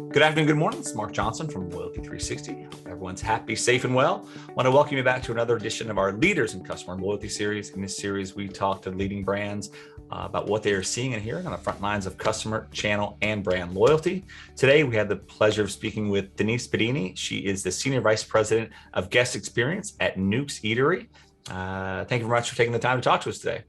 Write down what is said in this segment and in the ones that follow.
Good afternoon, good morning. It's Mark Johnson from Loyalty360. Hope everyone's happy, safe, and well. I want to welcome you back to another edition of our Leaders in Customer Loyalty series. In this series, we talk to leading brands about what they are seeing and hearing on the front lines of customer, channel, and brand loyalty. Today, we have the pleasure of speaking with Denise Pedini. She is the Senior Vice President of Guest Experience at Newk's Eatery. Thank you very much for taking the time to talk to us today.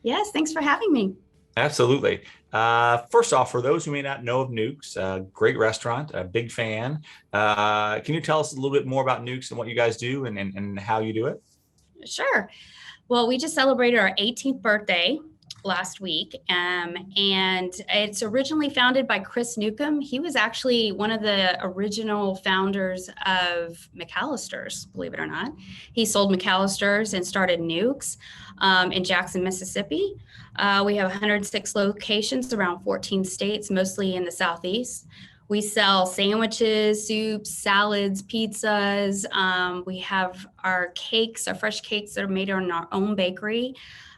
Yes, thanks for having me. Absolutely. First off, for those who may not know of Newk's, great restaurant, a big fan. Can you tell us a little bit more about Newk's and what you guys do and how you do it? Sure. Well, we just celebrated our 18th birthday last week, and it's originally founded by Chris Newcomb. He was actually one of the original founders of McAllister's, believe it or not. He sold McAllister's and started Newk's in Jackson, Mississippi. We have 106 locations around 14 states, mostly in the Southeast. We sell sandwiches, soups, salads, pizzas. We have our cakes, our fresh cakes that are made in our own bakery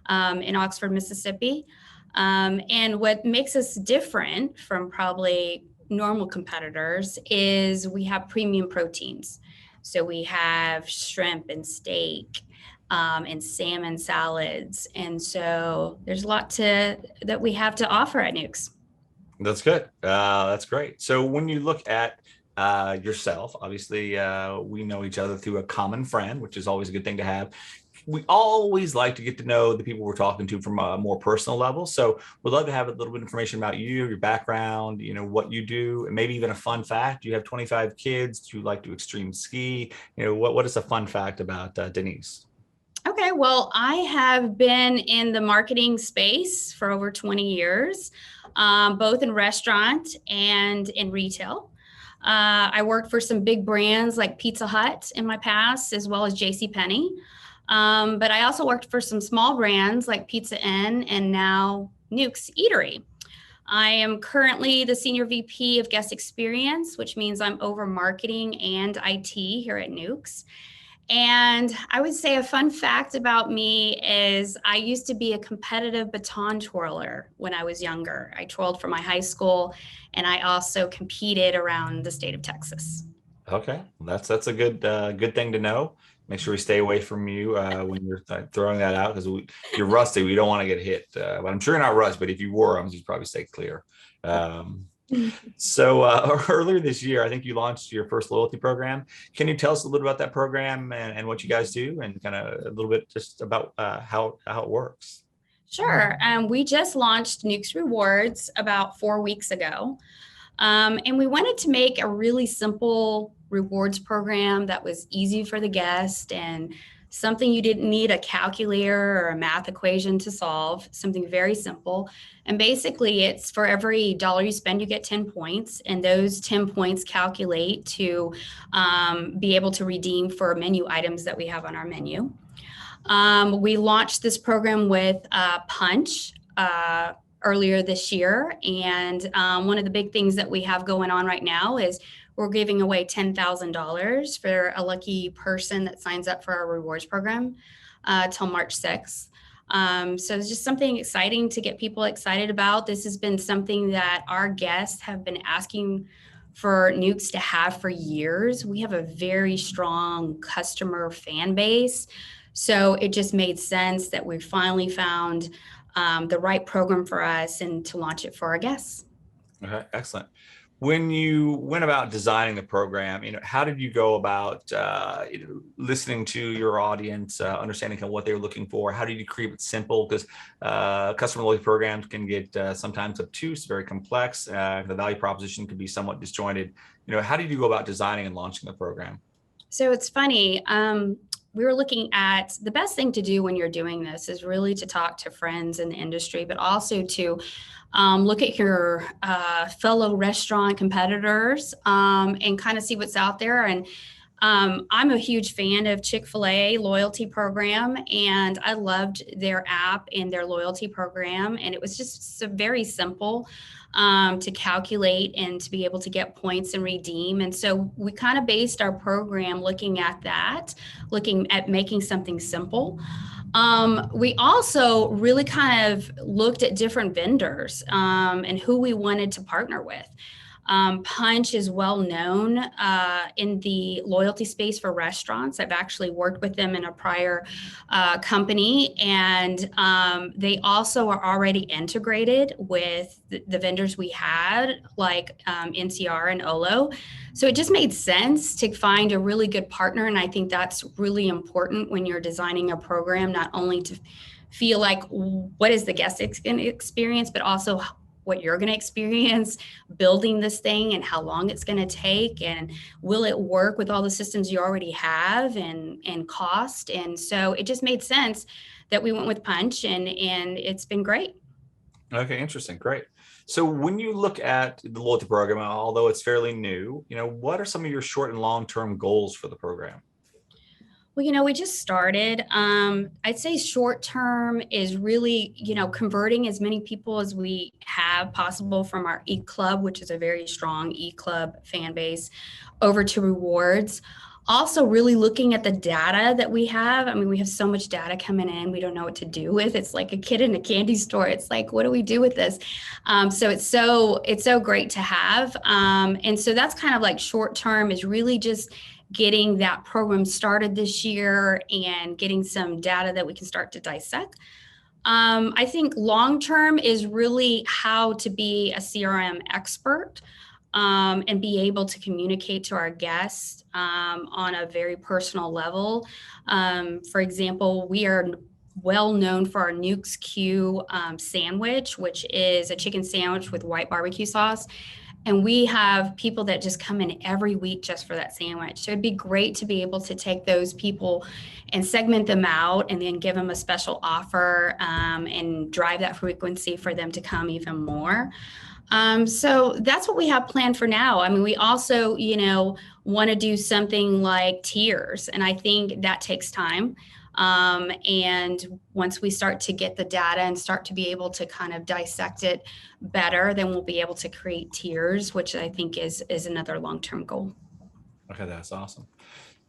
in Oxford, Mississippi. And what makes us different from probably normal competitors is we have premium proteins. So we have shrimp and steak and salmon salads. And so there's a lot that we have to offer at Newk's. That's good. That's great. So when you look at yourself, obviously we know each other through a common friend, which is always a good thing to have. We always like to get to know the people we're talking to from a more personal level. So we'd love to have a little bit of information about you, your background, you know, what you do, and maybe even a fun fact. You have 25 kids. Do you like to extreme ski? You know, what is a fun fact about Denise? Okay, well, I have been in the marketing space for over 20 years, both in restaurant and in retail. I worked for some big brands like Pizza Hut in my past, as well as JCPenney. But I also worked for some small brands like Pizza Inn and now Newk's Eatery. I am currently the Senior VP of Guest Experience, which means I'm over marketing and IT here at Newk's. And I would say a fun fact about me is I used to be a competitive baton twirler when I was younger. I twirled for my high school, and I also competed around the state of Texas. Okay, that's a good thing to know. Make sure we stay away from you when you're throwing that out because you're rusty. We don't want to get hit. But I'm sure you're not rusty. But if you were, you'd probably stay clear. So earlier this year, I think you launched your first loyalty program. Can you tell us a little bit about that program and what you guys do and kind of a little bit just about how it works? Sure. We just launched Newk's Rewards about 4 weeks ago. And we wanted to make a really simple rewards program that was easy for the guest and something you didn't need a calculator or a math equation to solve, something very simple. And basically it's for every dollar you spend, you get 10 points. And those 10 points calculate to be able to redeem for menu items that we have on our menu. We launched this program with Punch earlier this year. And one of the big things that we have going on right now is we're giving away $10,000 for a lucky person that signs up for our rewards program till March 6th. So it's just something exciting to get people excited about. This has been something that our guests have been asking for Newk's to have for years. We have a very strong customer fan base. So it just made sense that we finally found the right program for us and to launch it for our guests. Okay, excellent. When you went about designing the program, how did you go about listening to your audience, understanding kind of what they were looking for? How did you keep it simple? Because customer loyalty programs can get sometimes obtuse, very complex. The value proposition can be somewhat disjointed. How did you go about designing and launching the program? So it's funny. We were looking at the best thing to do when you're doing this is really to talk to friends in the industry, but also to look at your fellow restaurant competitors and kind of see what's out there. And I'm a huge fan of Chick-fil-A loyalty program, and I loved their app and their loyalty program. And it was just so very simple to calculate and to be able to get points and redeem. And so we kind of based our program looking at that, looking at making something simple. We also really kind of looked at different vendors and who we wanted to partner with. Punch is well known in the loyalty space for restaurants. I've actually worked with them in a prior company, and they also are already integrated with the vendors we had, like NCR and Olo. So it just made sense to find a really good partner, and I think that's really important when you're designing a program, not only to feel like what is the guest experience, but also what you're going to experience building this thing and how long it's going to take, and will it work with all the systems you already have, and cost. And so it just made sense that we went with Punch, and it's been great. Okay, interesting. Great. So when you look at the loyalty program, although it's fairly new, what are some of your short and long-term goals for the program? Well, we just started. I'd say short term is really, converting as many people as we have possible from our e-club, which is a very strong e-club fan base, over to rewards. Also really looking at the data that we have. I mean, we have so much data coming in, we don't know what to do with. It's like a kid in a candy store. It's like, what do we do with this? So it's so great to have. And so that's kind of like short term is really just getting that program started this year and getting some data that we can start to dissect. I think long-term is really how to be a CRM expert and be able to communicate to our guests on a very personal level. For example, we are well known for our Newk's Q sandwich, which is a chicken sandwich with white barbecue sauce. And we have people that just come in every week just for that sandwich. So it'd be great to be able to take those people and segment them out and then give them a special offer and drive that frequency for them to come even more. So that's what we have planned for now. I mean, we also, want to do something like tiers, and I think that takes time. And once we start to get the data and start to be able to kind of dissect it better, then we'll be able to create tiers, which I think is another long-term goal. Okay, that's awesome.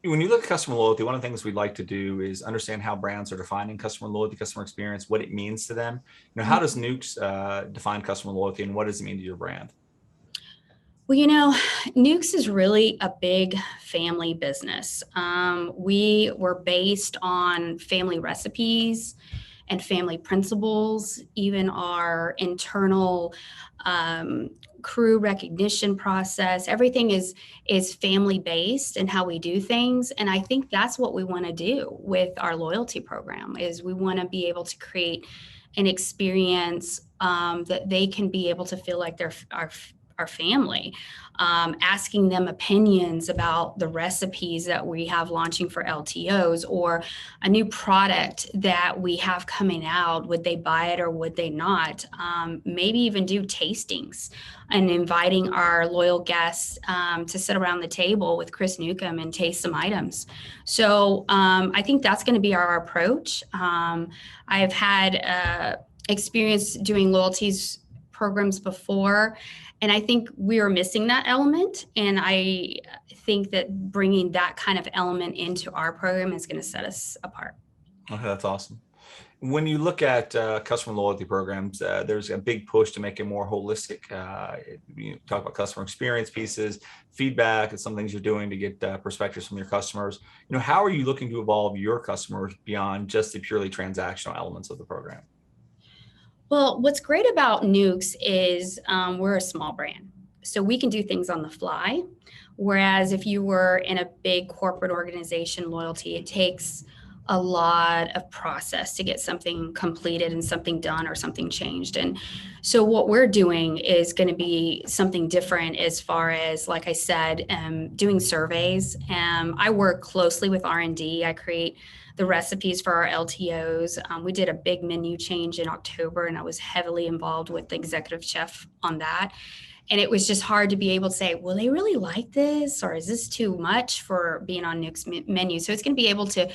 When you look at customer loyalty, one of the things we'd like to do is understand how brands are defining customer loyalty, customer experience, what it means to them. How does Newk's define customer loyalty, and what does it mean to your brand? Well, Newk's is really a big family business. We were based on family recipes and family principles. Even our internal crew recognition process, everything is family based in how we do things. And I think that's what we want to do with our loyalty program, is we want to be able to create an experience that they can be able to feel like they're our family, asking them opinions about the recipes that we have launching for LTOs, or a new product that we have coming out. Would they buy it or would they not? Maybe even do tastings and inviting our loyal guests to sit around the table with Chris Newcomb and taste some items. So I think that's going to be our approach. I've had experience doing loyalties programs before, and I think we are missing that element. And I think that bringing that kind of element into our program is going to set us apart. Okay, that's awesome. When you look at customer loyalty programs, there's a big push to make it more holistic. You talk about customer experience pieces, feedback, and some things you're doing to get perspectives from your customers. How are you looking to evolve your customers beyond just the purely transactional elements of the program? Well, what's great about Newk's is we're a small brand, so we can do things on the fly. Whereas if you were in a big corporate organization, loyalty, it takes a lot of process to get something completed and something done or something changed. And so what we're doing is going to be something different as far as, like I said, doing surveys. I work closely with R&D. I create the recipes for our LTOs. We did a big menu change in October, and I was heavily involved with the executive chef on that. And it was just hard to be able to say, will they really like this? Or is this too much for being on Newk's menu? So it's going to be able to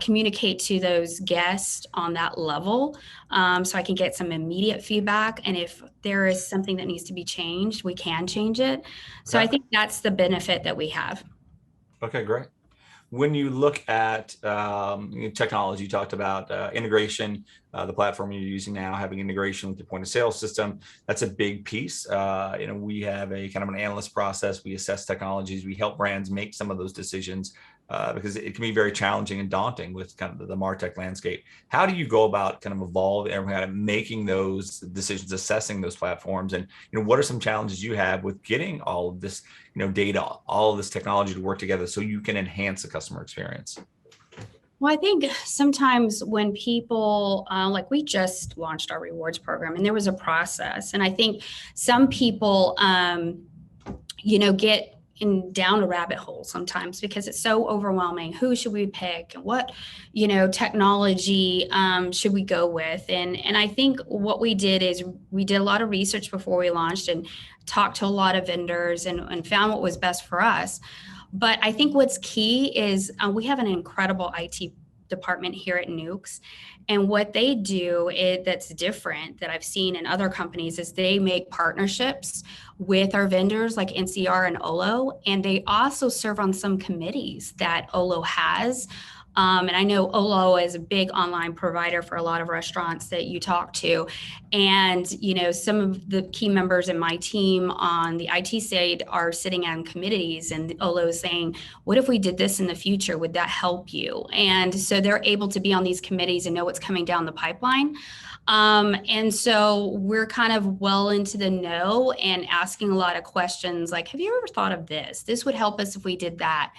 communicate to those guests on that level, so I can get some immediate feedback. And if there is something that needs to be changed, we can change it. So I think that's the benefit that we have. Okay, great. when you look at technology, you talked about integration, the platform you're using now, having integration with your point of sale system. That's a big piece. We have a kind of an analyst process. We assess technologies. We help brands make some of those decisions because it can be very challenging and daunting with kind of the MarTech landscape. How do you go about kind of evolving and kind of making those decisions, assessing those platforms? And, what are some challenges you have with getting all of this, data, all of this technology to work together so you can enhance the customer experience? Well, I think sometimes when people, like we just launched our rewards program and there was a process. And I think some people, get down a rabbit hole sometimes because it's so overwhelming. Who should we pick? What, technology should we go with? And I think what we did is we did a lot of research before we launched and talked to a lot of vendors and found what was best for us. But I think what's key is we have an incredible IT department here at Newk's. And what they do that's different that I've seen in other companies is they make partnerships with our vendors like NCR and Olo. And they also serve on some committees that Olo has. And I know Olo is a big online provider for a lot of restaurants that you talk to. And, some of the key members in my team on the IT side are sitting on committees and Olo is saying, what if we did this in the future? Would that help you? And so they're able to be on these committees and know what's coming down the pipeline. And so we're kind of well into the know and asking a lot of questions like, have you ever thought of this? This would help us if we did that.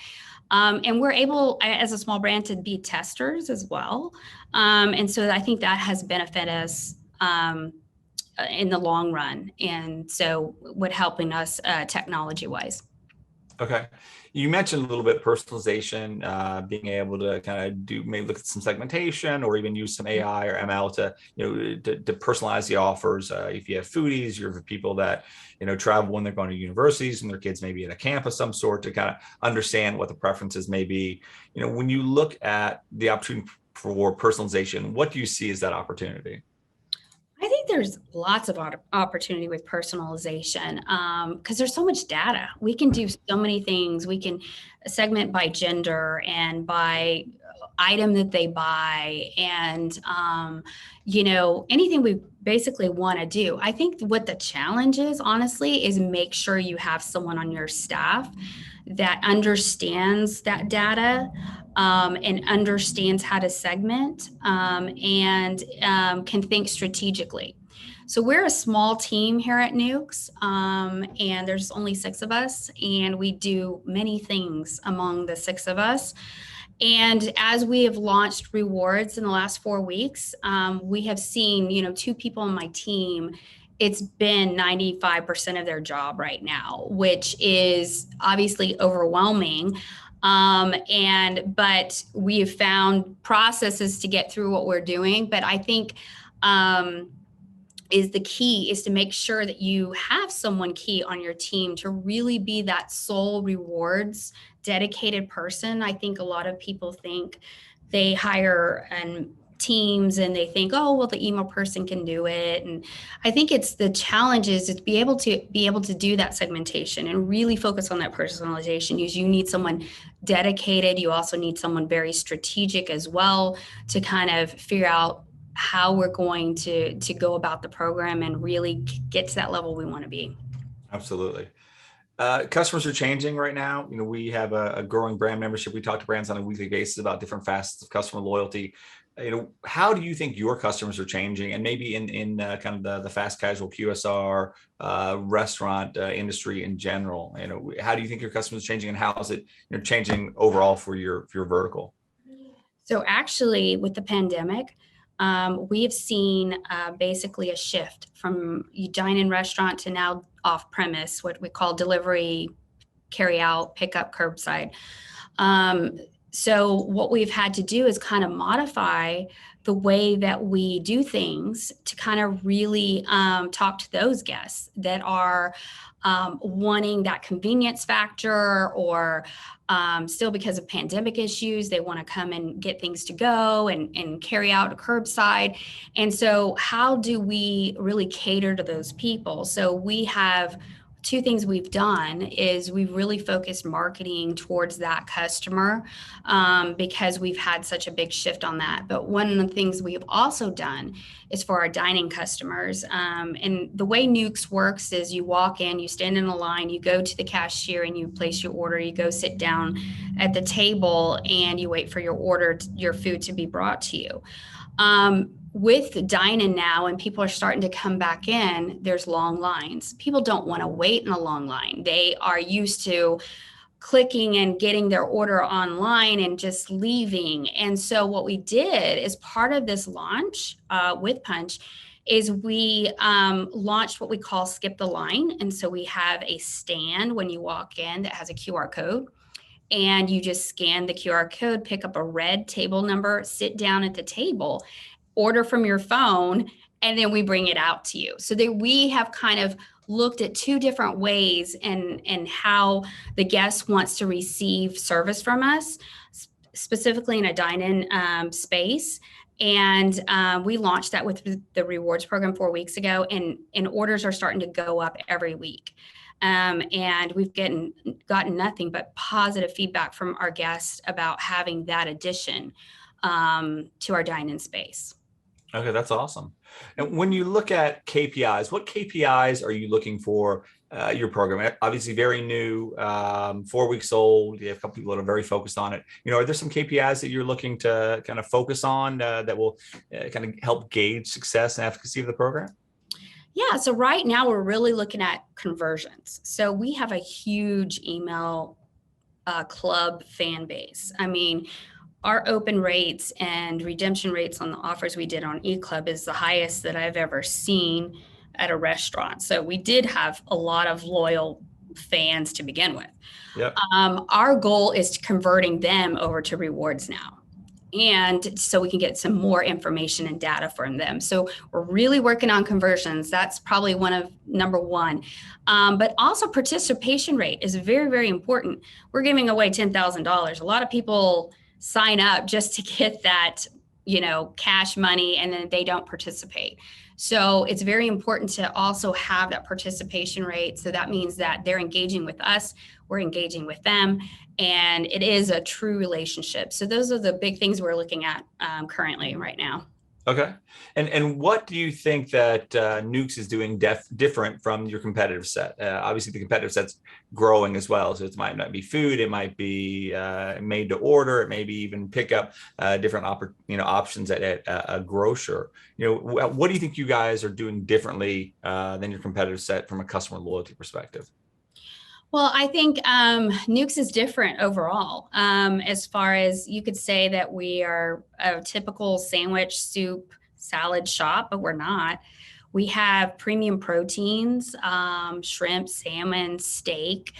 And we're able, as a small brand, to be testers as well. And so I think that has benefited us in the long run. And so what helping us technology-wise. Okay. You mentioned a little bit personalization, being able to kind of maybe look at some segmentation or even use some AI or ML to personalize the offers. If you have foodies, you have people that, travel when they're going to universities and their kids maybe at a camp of some sort to kind of understand what the preferences may be. When you look at the opportunity for personalization, what do you see as that opportunity? I think there's lots of opportunity with personalization because there's so much data. We can do so many things. We can segment by gender and by item that they buy and, anything we basically want to do. I think what the challenge is, honestly, is make sure you have someone on your staff that understands that data and understands how to segment and can think strategically. So we're a small team here at Newk's, and there's only 6 of us, and we do many things among the 6 of us. And as we have launched rewards in the last 4 weeks, we have seen, 2 people on my team, it's been 95% of their job right now, which is obviously overwhelming. But we have found processes to get through what we're doing. But I think is the key is to make sure that you have someone key on your team to really be that sole rewards dedicated person. I think a lot of people think they hire teams and they think, oh, well, the email person can do it. And I think it's the challenge is to be able to do that segmentation and really focus on that personalization. You need someone dedicated. You also need someone very strategic as well to kind of figure out how we're going to go about the program and really get to that level we want to be. Absolutely. Customers are changing right now. We have a growing brand membership. We talk to brands on a weekly basis about different facets of customer loyalty. How do you think your customers are changing, and maybe in kind of the fast casual QSR restaurant industry in general? How do you think your customers are changing, and how is it changing overall for your vertical? So actually, with the pandemic, we have seen basically a shift from dine-in restaurant to now off-premise, what we call delivery, carry out, pickup, curbside. So what we've had to do is kind of modify the way that we do things to kind of really talk to those guests that are wanting that convenience factor or still because of pandemic issues, they want to come and get things to go and carry out a curbside. And so how do we really cater to those people? So we have two things we've done is we've really focused marketing towards that customer because we've had such a big shift on that. But one of the things we've also done is for our dining customers. And the way Newk's works is you walk in, you stand in a line, you go to the cashier and you place your order, you go sit down at the table and you wait for your order, your food to be brought to you. With dine-in now, and people are starting to come back in, there's long lines. People don't want to wait in a long line. They are used to clicking and getting their order online and just leaving. And so what we did as part of this launch with Punch is we launched what we call Skip the Line. And so we have a stand when you walk in that has a QR code. And you just scan the QR code, pick up a red table number, sit down at the table, order from your phone, and then we bring it out to you. So that we have kind of looked at two different ways and how the guest wants to receive service from us, specifically in a dine-in space. And we launched that with the rewards program 4 weeks ago, and orders are starting to go up every week. And we've gotten nothing but positive feedback from our guests about having that addition to our dine-in space. Okay, that's awesome. And when you look at KPIs, what KPIs are you looking for your program? Obviously very new, 4 weeks old. You have a couple people that are very focused on it. Are there some KPIs that you're looking to kind of focus on that will kind of help gauge success and efficacy of the program? Yeah, so right now we're really looking at conversions. So we have a huge email club fan base. I mean, our open rates and redemption rates on the offers we did on eClub is the highest that I've ever seen at a restaurant. So we did have a lot of loyal fans to begin with. Yep. Our goal is converting them over to rewards now. And so we can get some more information and data from them. So we're really working on conversions. That's probably number one. But also participation rate is very, very important. We're giving away $10,000. A lot of people sign up just to get that, cash money, and then they don't participate. So it's very important to also have that participation rate. So that means that they're engaging with us, we're engaging with them, and it is a true relationship. So those are the big things we're looking at currently right now. Okay. And what do you think that Newk's is doing different from your competitive set? Obviously, the competitive set's growing as well. So it might not be food. It might be made to order. It may be even pick up different options at a grocer. What do you think you guys are doing differently than your competitive set from a customer loyalty perspective? Well, I think Newk's is different overall. As far as you could say that we are a typical sandwich, soup, salad shop, but we're not. We have premium proteins, shrimp, salmon, steak.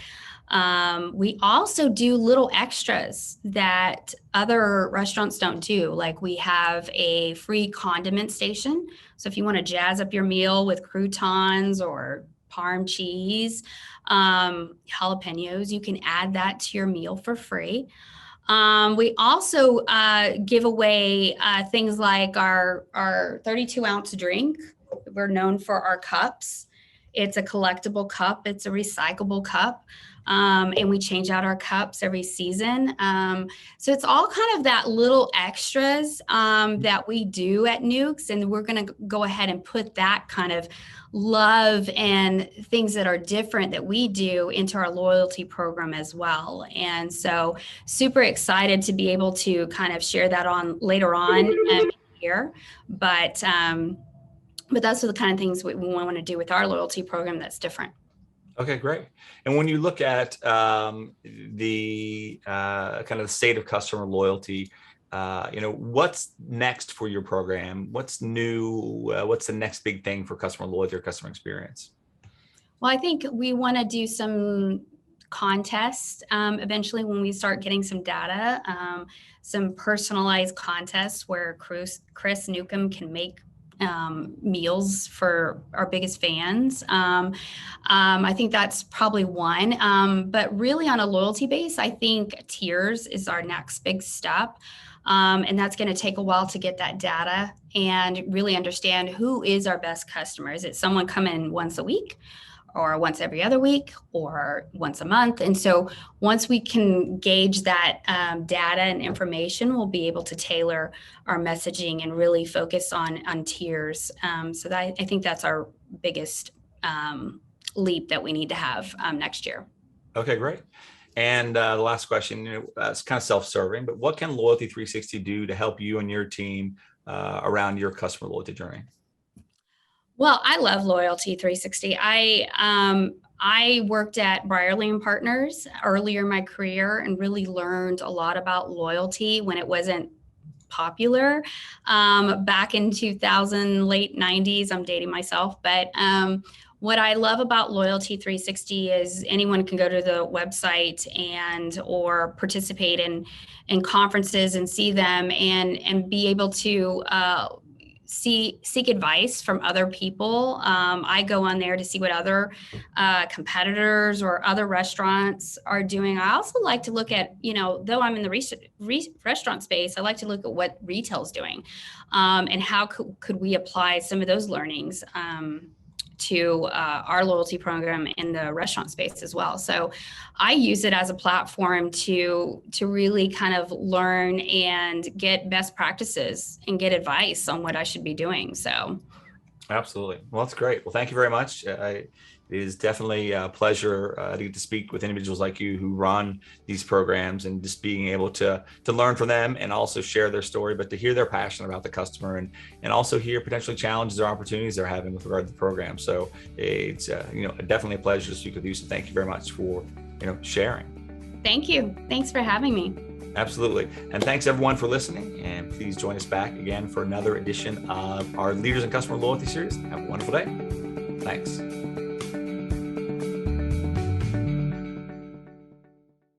We also do little extras that other restaurants don't do. Like we have a free condiment station. So if you want to jazz up your meal with croutons or Parm cheese, jalapenos, you can add that to your meal for free. We also give away things like our 32-ounce drink. We're known for our cups. It's a collectible cup. It's a recyclable cup. And we change out our cups every season. So it's all kind of that little extras that we do at Newk's, and we're going to go ahead and put that kind of love and things that are different that we do into our loyalty program as well. And so super excited to be able to kind of share that on later on here. But those are the kind of things we want to do with our loyalty program that's different. Okay, great. And when you look at the kind of the state of customer loyalty, what's next for your program? What's new? What's the next big thing for customer loyalty or customer experience? Well, I think we want to do some contests eventually when we start getting some data, some personalized contests where Chris Newcomb can make meals for our biggest fans. I think that's probably one. But really on a loyalty base, I think tiers is our next big step. And that's going to take a while to get that data and really understand who is our best customer. Is it someone coming once a week? or once every other week or once a month. And so once we can gauge that data and information, we'll be able to tailor our messaging and really focus on tiers. So that, I think that's our biggest leap that we need to have next year. Okay, great. And the last question, it's kind of self-serving, but what can Loyalty360 do to help you and your team around your customer loyalty journey? Well, I love Loyalty360. I worked at Brierley and Partners earlier in my career and really learned a lot about loyalty when it wasn't popular back in 2000, late 90s. I'm dating myself, but what I love about Loyalty360 is anyone can go to the website or participate in conferences and see them and be able to seek advice from other people. I go on there to see what other competitors or other restaurants are doing. I also like to look at, though I'm in the restaurant space, I like to look at what retail's doing and how could we apply some of those learnings to our loyalty program in the restaurant space as well. So I use it as a platform to really kind of learn and get best practices and get advice on what I should be doing. So absolutely. Well, that's great. Well, thank you very much. It is definitely a pleasure to get to speak with individuals like you who run these programs and just being able to learn from them and also share their story, but to hear their passion about the customer and also hear potentially challenges or opportunities they're having with regard to the program. So it's definitely a pleasure to speak with you. So thank you very much for sharing. Thank you. Thanks for having me. Absolutely. And thanks everyone for listening. And please join us back again for another edition of our Leaders in Customer Loyalty series. Have a wonderful day. Thanks.